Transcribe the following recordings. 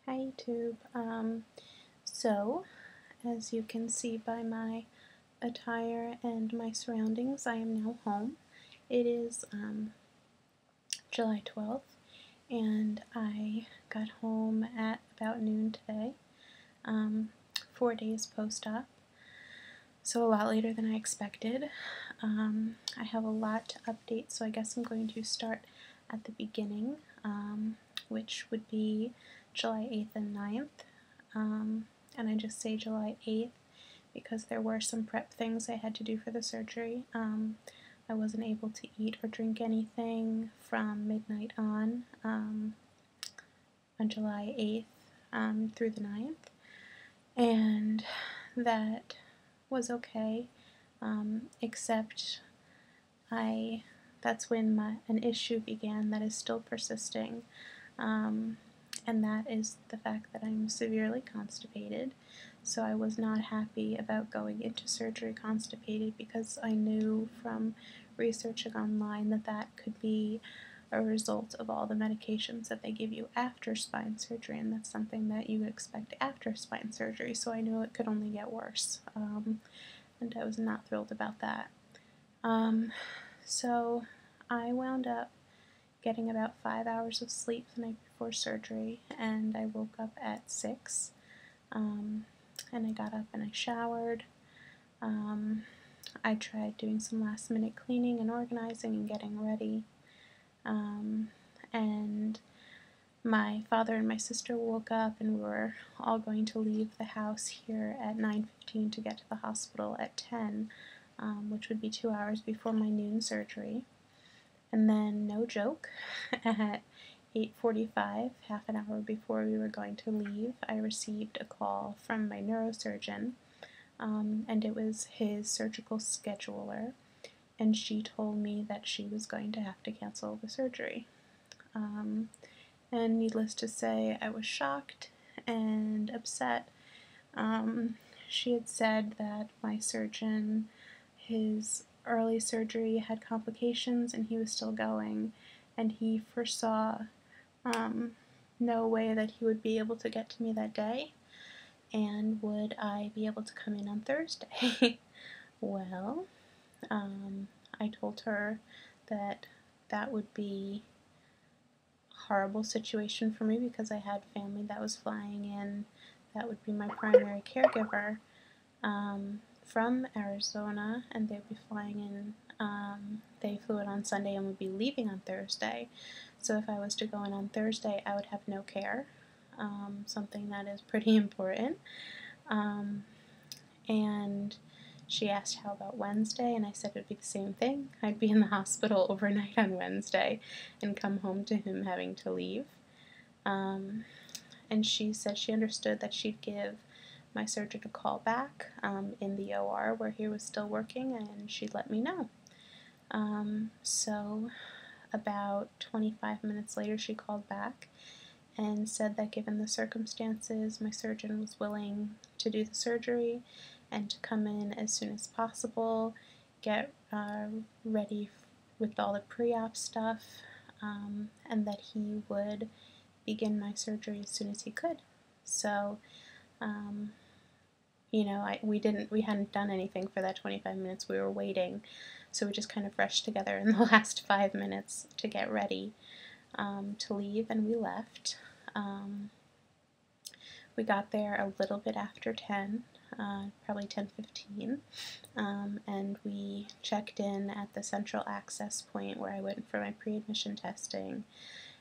Hi YouTube. So, as you can see by my attire and my surroundings, I am now home. It is July 12th, and I got home at about noon today, 4 days post-op, so a lot later than I expected. I have a lot to update, so I guess I'm going to start at the beginning, which would be July 8th and 9th, and I just say July 8th because there were some prep things I had to do for the surgery. I wasn't able to eat or drink anything from midnight on July 8th through the 9th, and that was okay, except that's when an issue began that is still persisting, and that is the fact that I'm severely constipated. So I was not happy about going into surgery constipated because I knew from researching online that that could be a result of all the medications that they give you after spine surgery, and that's something that you expect after spine surgery, so I knew it could only get worse, and I was not thrilled about that. So I wound up getting about 5 hours of sleep the night before surgery, and I woke up at 6, and I got up and I showered. I tried doing some last minute cleaning and organizing and getting ready, and my father and my sister woke up and we were all going to leave the house here at 9:15 to get to the hospital at 10, which would be 2 hours before my noon surgery. And then, no joke, at 8:45, half an hour before we were going to leave, I received a call from my neurosurgeon, and it was his surgical scheduler, and she told me that she was going to have to cancel the surgery. And needless to say, I was shocked and upset. She had said that my surgeon, his early surgery had complications and he was still going, and he foresaw no way that he would be able to get to me that day, and would I be able to come in on Thursday? Well, I told her that that would be a horrible situation for me because I had family that was flying in that would be my primary caregiver from Arizona, and they'd be flying in. They flew in on Sunday and would be leaving on Thursday. So if I was to go in on Thursday, I would have no care, something that is pretty important. And she asked how about Wednesday, and I said it would be the same thing. I'd be in the hospital overnight on Wednesday and come home to him having to leave. And she said she understood that she'd give my surgeon a call back in the OR where he was still working, and she'd let me know. So about 25 minutes later she called back and said that given the circumstances, my surgeon was willing to do the surgery and to come in as soon as possible, get ready with all the pre-op stuff, and that he would begin my surgery as soon as he could. So, you know, we hadn't done anything for that 25 minutes. We were waiting, so we just kind of rushed together in the last 5 minutes to get ready to leave, and we left. We got there a little bit after 10, probably 10:15, and we checked in at the central access point where I went for my pre-admission testing,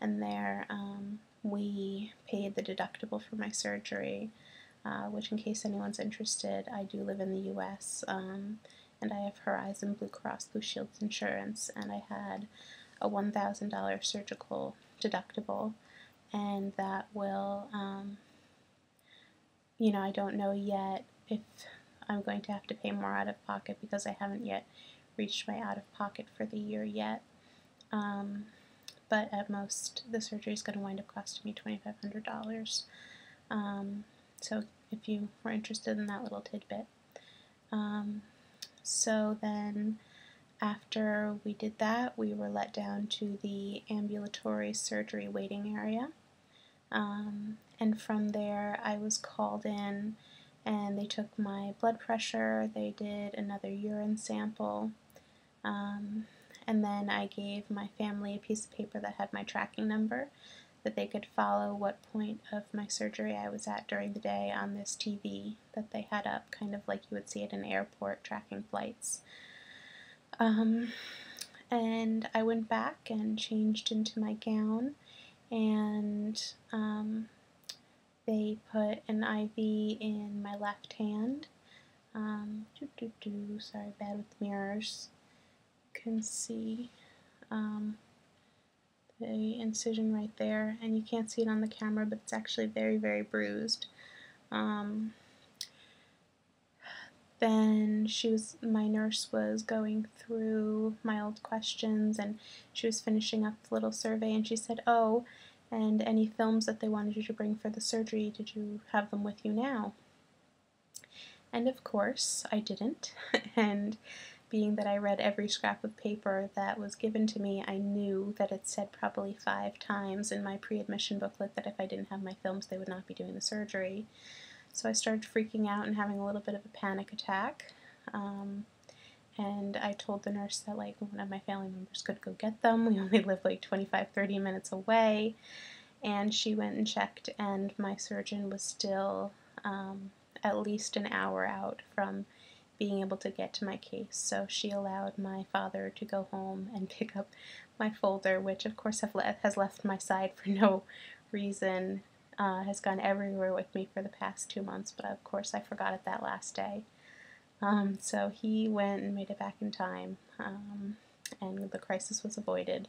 and there we paid the deductible for my surgery, which, in case anyone's interested, I do live in the US, and I have Horizon Blue Cross Blue Shield insurance, and I had a $1,000 surgical deductible, and that will, you know, I don't know yet if I'm going to have to pay more out of pocket because I haven't yet reached my out of pocket for the year yet. But at most, the surgery is going to wind up costing me $2,500. So if you were interested in that little tidbit. So then after we did that, we were let down to the ambulatory surgery waiting area. And from there I was called in and they took my blood pressure, they did another urine sample, and then I gave my family a piece of paper that had my tracking number, that they could follow what point of my surgery I was at during the day on this TV that they had up, kind of like you would see at an airport tracking flights. And I went back and changed into my gown, and they put an IV in my left hand. Sorry, bad with mirrors. You can see the incision right there, and you can't see it on the camera, but it's actually very, very bruised. Then my nurse was going through my old questions, and she was finishing up the little survey, and she said, "Oh, and any films that they wanted you to bring for the surgery, did you have them with you now?" And of course, I didn't, and being that I read every scrap of paper that was given to me, I knew that it said probably 5 times in my pre-admission booklet that if I didn't have my films, they would not be doing the surgery. So I started freaking out and having a little bit of a panic attack, and I told the nurse that like one of my family members could go get them. We only live like 25-30 minutes away, and she went and checked, and my surgeon was still at least an hour out from being able to get to my case, so she allowed my father to go home and pick up my folder, which of course has left my side for no reason, has gone everywhere with me for the past 2 months, but of course I forgot it that last day. So he went and made it back in time, and the crisis was avoided.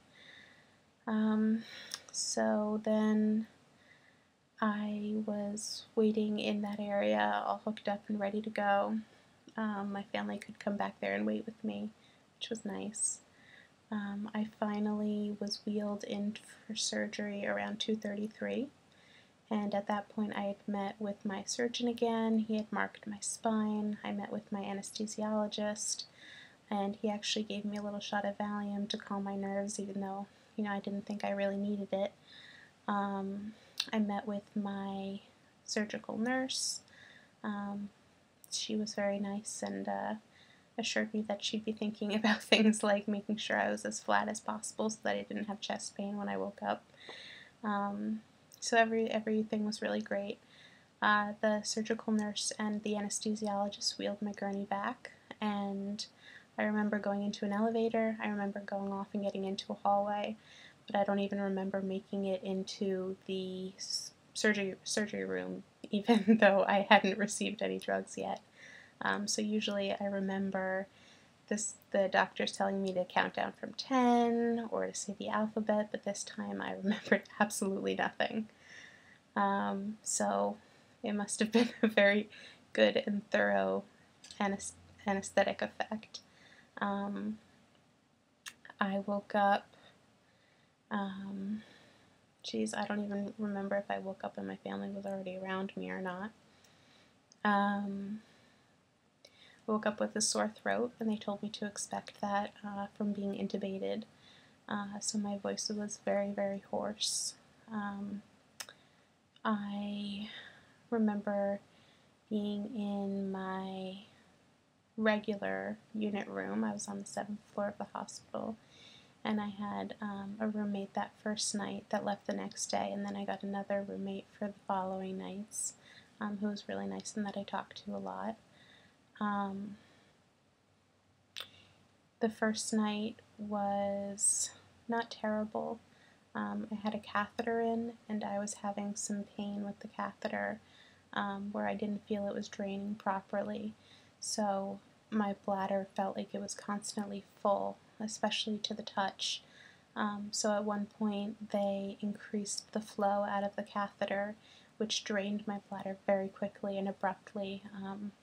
So then I was waiting in that area, all hooked up and ready to go. My family could come back there and wait with me, which was nice. I finally was wheeled in for surgery around 2:33, and at that point I had met with my surgeon again. He had marked my spine. I met with my anesthesiologist, and he actually gave me a little shot of Valium to calm my nerves, even though, you know, I didn't think I really needed it. I met with my surgical nurse. She was very nice and assured me that she'd be thinking about things like making sure I was as flat as possible so that I didn't have chest pain when I woke up. So everything was really great. The surgical nurse and the anesthesiologist wheeled my gurney back, and I remember going into an elevator. I remember going off and getting into a hallway, but I don't even remember making it into the surgery room, even though I hadn't received any drugs yet. So usually I remember the doctors telling me to count down from 10 or to say the alphabet, but this time I remembered absolutely nothing. So it must have been a very good and thorough anesthetic effect. I woke up, I don't even remember if I woke up and my family was already around me or not. Woke up with a sore throat, and they told me to expect that from being intubated. So my voice was very, very hoarse. I remember being in my regular unit room. I was on the 7th floor of the hospital, and I had a roommate that first night that left the next day, and then I got another roommate for the following nights, who was really nice and that I talked to a lot. The first night was not terrible. I had a catheter in, and I was having some pain with the catheter where I didn't feel it was draining properly. So my bladder felt like it was constantly full, especially to the touch. So at one point they increased the flow out of the catheter, which drained my bladder very quickly and abruptly,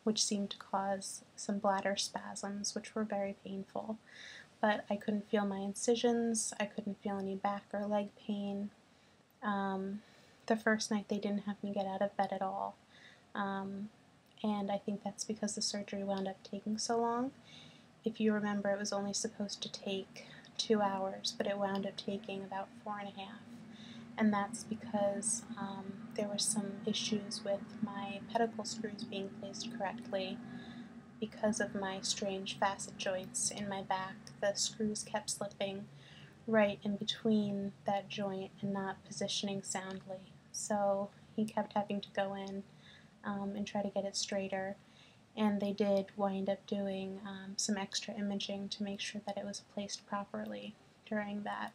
which seemed to cause some bladder spasms, which were very painful. But I couldn't feel my incisions, I couldn't feel any back or leg pain. The first night they didn't have me get out of bed at all, and I think that's because the surgery wound up taking so long. If you remember, it was only supposed to take 2 hours, but it wound up taking about 4.5. and that's because there were some issues with my pedicle screws being placed correctly. Because of my strange facet joints in my back, the screws kept slipping right in between that joint and not positioning soundly. So he kept having to go in and try to get it straighter. And they did wind up doing some extra imaging to make sure that it was placed properly during that.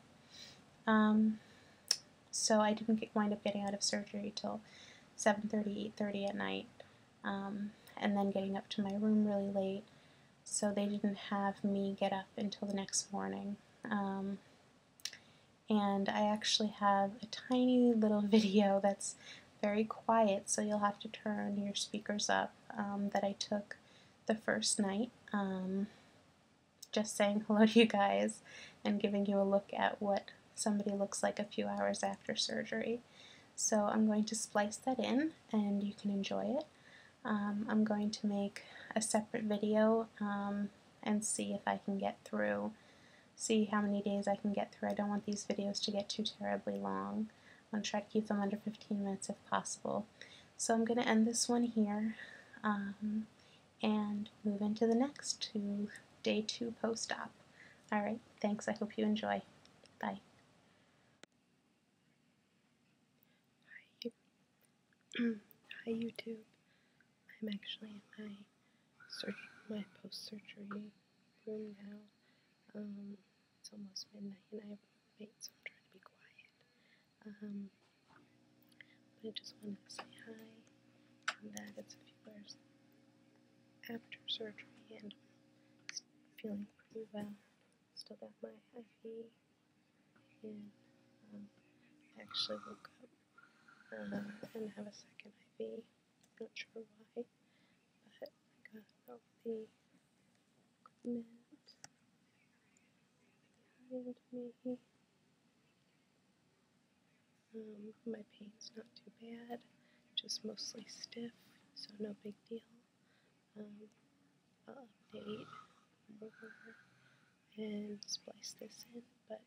So I didn't wind up getting out of surgery till 7:30, 8:30 at night, and then getting up to my room really late. So they didn't have me get up until the next morning. And I actually have a tiny little video that's very quiet, so you'll have to turn your speakers up, that I took the first night, just saying hello to you guys and giving you a look at what somebody looks like a few hours after surgery. So I'm going to splice that in and you can enjoy it. I'm going to make a separate video and see if I can get through, see how many days I can get through. I don't want these videos to get too terribly long. I'm going to try to keep them under 15 minutes if possible. So I'm going to end this one here and move into the next, to day 2 post-op. Alright, thanks. I hope you enjoy. Bye. Hi YouTube. I'm actually in my post-surgery room now. It's almost midnight and I have a roommate, so I'm trying to be quiet. But I just wanted to say hi, and that it's a few hours after surgery and I'm feeling pretty well. Still got my IV, and I actually woke up and have a second IV. Not sure why, but I got all the equipment behind me. My pain's not too bad, just mostly stiff, so no big deal. I'll update more and splice this in, but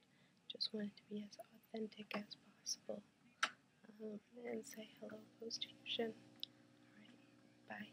just want it to be as authentic as possible, and say hello post-fusion. Alright, bye.